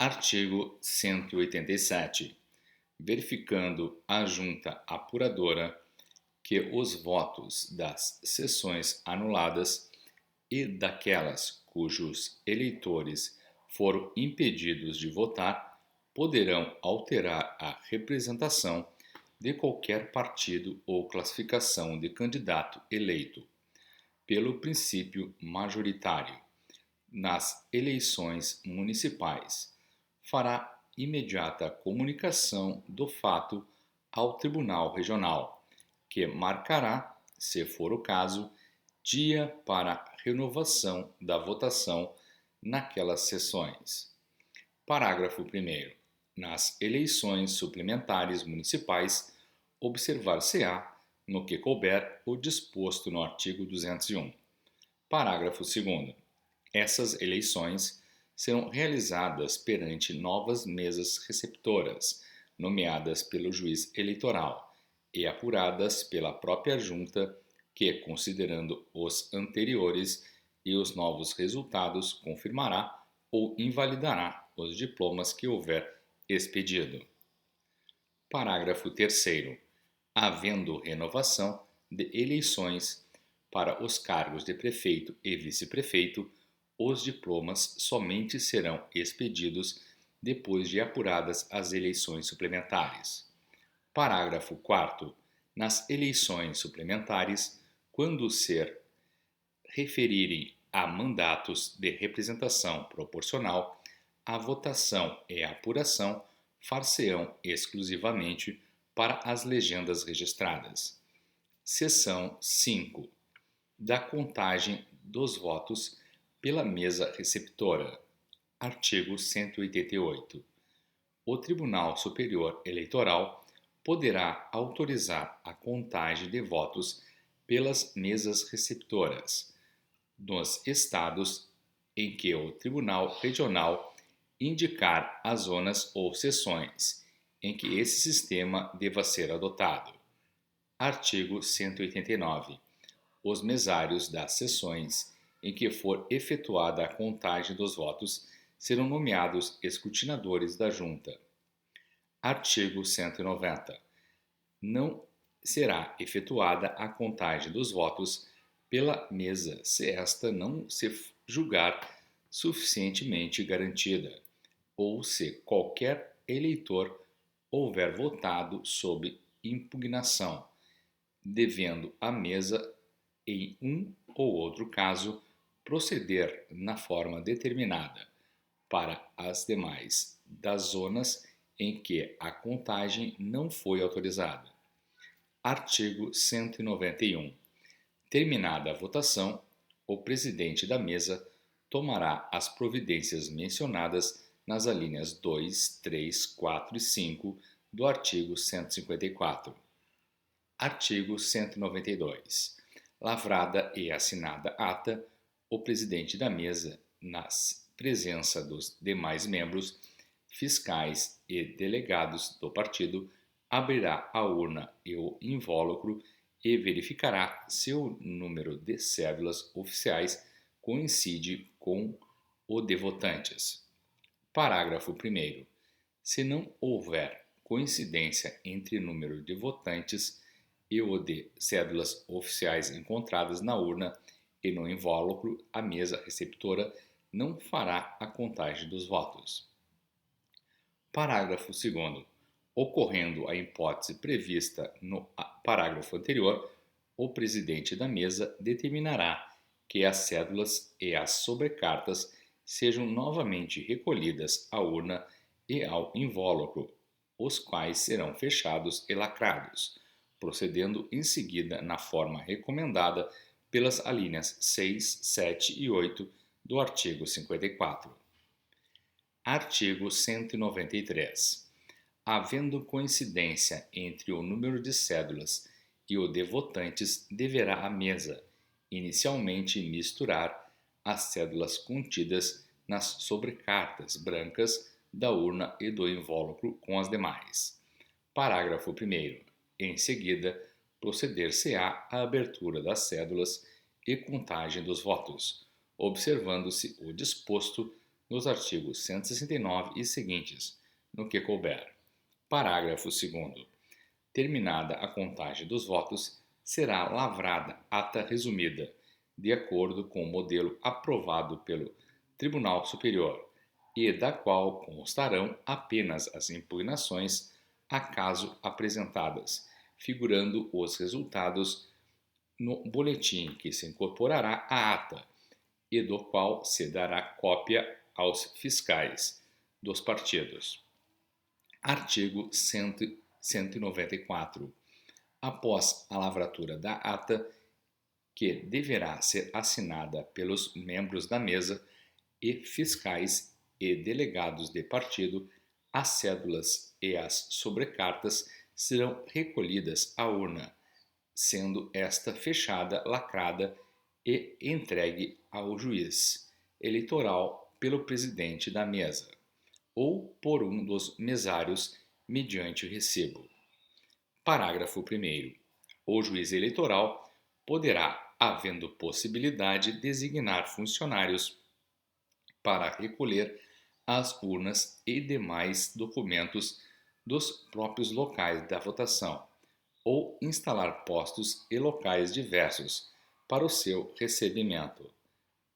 Artigo 187. Verificando a Junta Apuradora que os votos das sessões anuladas e daquelas cujos eleitores foram impedidos de votar poderão alterar a representação de qualquer partido ou classificação de candidato eleito, pelo princípio majoritário, nas eleições municipais, fará imediata comunicação do fato ao Tribunal Regional, que marcará, se for o caso, dia para renovação da votação naquelas sessões. Parágrafo 1º. Nas eleições suplementares municipais, observar-se-á, no que couber, o disposto no artigo 201. Parágrafo 2º. Essas eleições serão realizadas perante novas mesas receptoras, nomeadas pelo juiz eleitoral e apuradas pela própria junta, que, considerando os anteriores e os novos resultados, confirmará ou invalidará os diplomas que houver expedido. Parágrafo 3º. Havendo renovação de eleições para os cargos de prefeito e vice-prefeito, os diplomas somente serão expedidos depois de apuradas as eleições suplementares. Parágrafo 4º. Nas eleições suplementares, quando se referirem a mandatos de representação proporcional, a votação e a apuração far-se-ão exclusivamente para as legendas registradas. Seção 5. Da contagem dos votos pela mesa receptora. Artigo 188. O Tribunal Superior Eleitoral poderá autorizar a contagem de votos pelas mesas receptoras nos estados em que o Tribunal Regional indicar as zonas ou seções em que esse sistema deva ser adotado. Artigo 189. Os mesários das sessões em que for efetuada a contagem dos votos serão nomeados escrutinadores da Junta. Artigo 190. Não será efetuada a contagem dos votos pela mesa se esta não se julgar suficientemente garantida, ou se qualquer eleitor houver votado sob impugnação, devendo a mesa, em um ou outro caso, proceder na forma determinada para as demais das zonas em que a contagem não foi autorizada. Artigo 191. Terminada a votação, o presidente da mesa tomará as providências mencionadas nas alíneas 2, 3, 4 e 5 do artigo 154. Artigo 192. Lavrada e assinada ata, o presidente da mesa, na presença dos demais membros, fiscais e delegados do partido, abrirá a urna e o invólucro e verificará se o número de cédulas oficiais coincide com o de votantes. Parágrafo 1º. Se não houver coincidência entre o número de votantes e o de cédulas oficiais encontradas na urna e no invólucro, a mesa receptora não fará a contagem dos votos. Parágrafo 2º. Ocorrendo a hipótese prevista no parágrafo anterior, o presidente da mesa determinará que as cédulas e as sobrecartas sejam novamente recolhidas à urna e ao invólucro, os quais serão fechados e lacrados, procedendo em seguida na forma recomendada pelas alíneas 6, 7 e 8 do artigo 54. Artigo 193. Havendo coincidência entre o número de cédulas e o de votantes, deverá a mesa, inicialmente, misturar as cédulas contidas nas sobrecartas brancas da urna e do invólucro com as demais. Parágrafo 1º. Em seguida, proceder-se-á à abertura das cédulas e contagem dos votos, observando-se o disposto nos artigos 169 e seguintes, no que couber. Parágrafo 2º. Terminada a contagem dos votos, será lavrada ata resumida, de acordo com o modelo aprovado pelo Tribunal Superior, e da qual constarão apenas as impugnações acaso apresentadas, figurando os resultados no boletim que se incorporará à ata e do qual se dará cópia aos fiscais dos partidos. Artigo 194. Após a lavratura da ata, que deverá ser assinada pelos membros da mesa e fiscais e delegados de partido, as cédulas e as sobrecartas serão recolhidas à urna, sendo esta fechada, lacrada e entregue ao juiz eleitoral pelo presidente da mesa ou por um dos mesários mediante recibo. Parágrafo 1º. O juiz eleitoral poderá, havendo possibilidade, designar funcionários para recolher as urnas e demais documentos dos próprios locais da votação, ou instalar postos e locais diversos para o seu recebimento.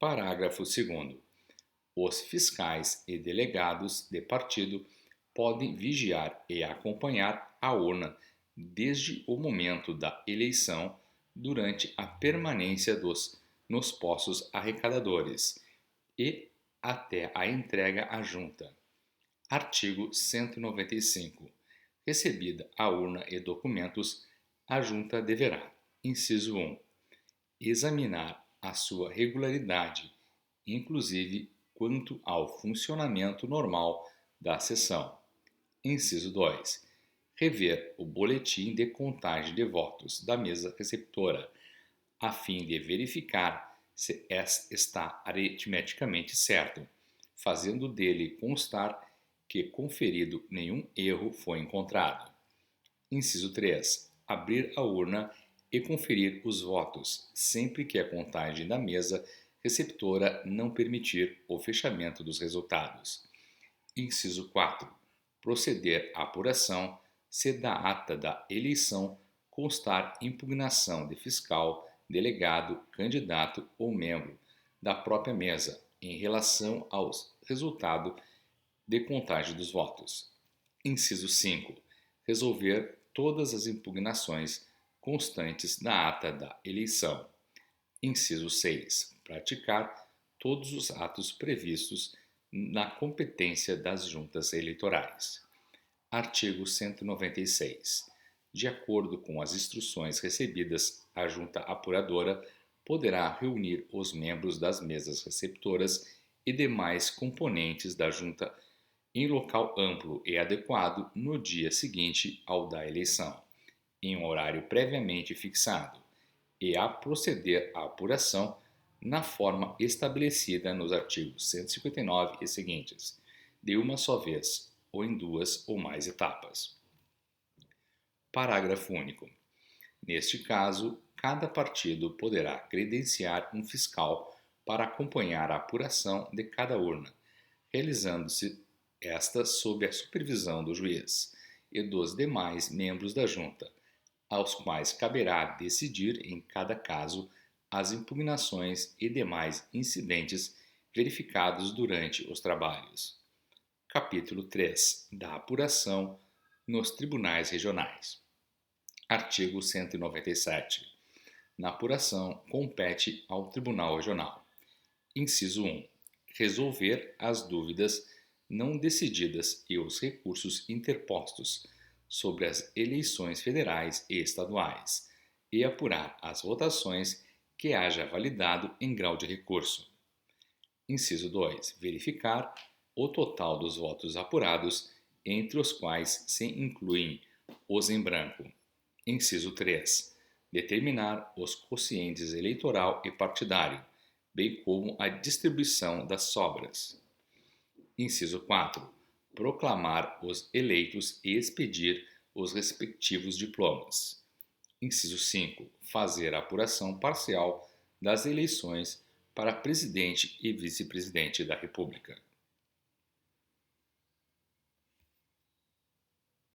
Parágrafo 2º. Os fiscais e delegados de partido podem vigiar e acompanhar a urna desde o momento da eleição durante a permanência nos postos arrecadadores e até a entrega à junta. Artigo 195. Recebida a urna e documentos, a junta deverá, inciso 1, examinar a sua regularidade, inclusive quanto ao funcionamento normal da sessão. Inciso 2. Rever o boletim de contagem de votos da mesa receptora, a fim de verificar se está aritmeticamente certo, fazendo dele constar que conferido nenhum erro foi encontrado. Inciso 3. Abrir a urna e conferir os votos, sempre que a contagem da mesa receptora não permitir o fechamento dos resultados. Inciso 4. Proceder à apuração se da ata da eleição constar impugnação de fiscal, delegado, candidato ou membro da própria mesa em relação ao resultado de contagem dos votos. Inciso 5. Resolver todas as impugnações constantes na ata da eleição. Inciso 6. Praticar todos os atos previstos na competência das juntas eleitorais. Artigo 196. De acordo com as instruções recebidas, a junta apuradora poderá reunir os membros das mesas receptoras e demais componentes da junta em local amplo e adequado no dia seguinte ao da eleição, em um horário previamente fixado, e a proceder à apuração na forma estabelecida nos artigos 159 e seguintes, de uma só vez ou em duas ou mais etapas. Parágrafo único. Neste caso, cada partido poderá credenciar um fiscal para acompanhar a apuração de cada urna, realizando-se esta sob a supervisão do juiz e dos demais membros da junta, aos quais caberá decidir em cada caso as impugnações e demais incidentes verificados durante os trabalhos. Capítulo 3. Da apuração nos tribunais regionais. Artigo 197. Na apuração, compete ao Tribunal Regional. Inciso 1. Resolver as dúvidas não decididas e os recursos interpostos sobre as eleições federais e estaduais e apurar as votações que haja validado em grau de recurso. Inciso 2. Verificar o total dos votos apurados, entre os quais se incluem os em branco. Inciso 3. Determinar os quocientes eleitoral e partidário, bem como a distribuição das sobras. Inciso 4. Proclamar os eleitos e expedir os respectivos diplomas. Inciso 5. Fazer a apuração parcial das eleições para presidente e vice-presidente da República.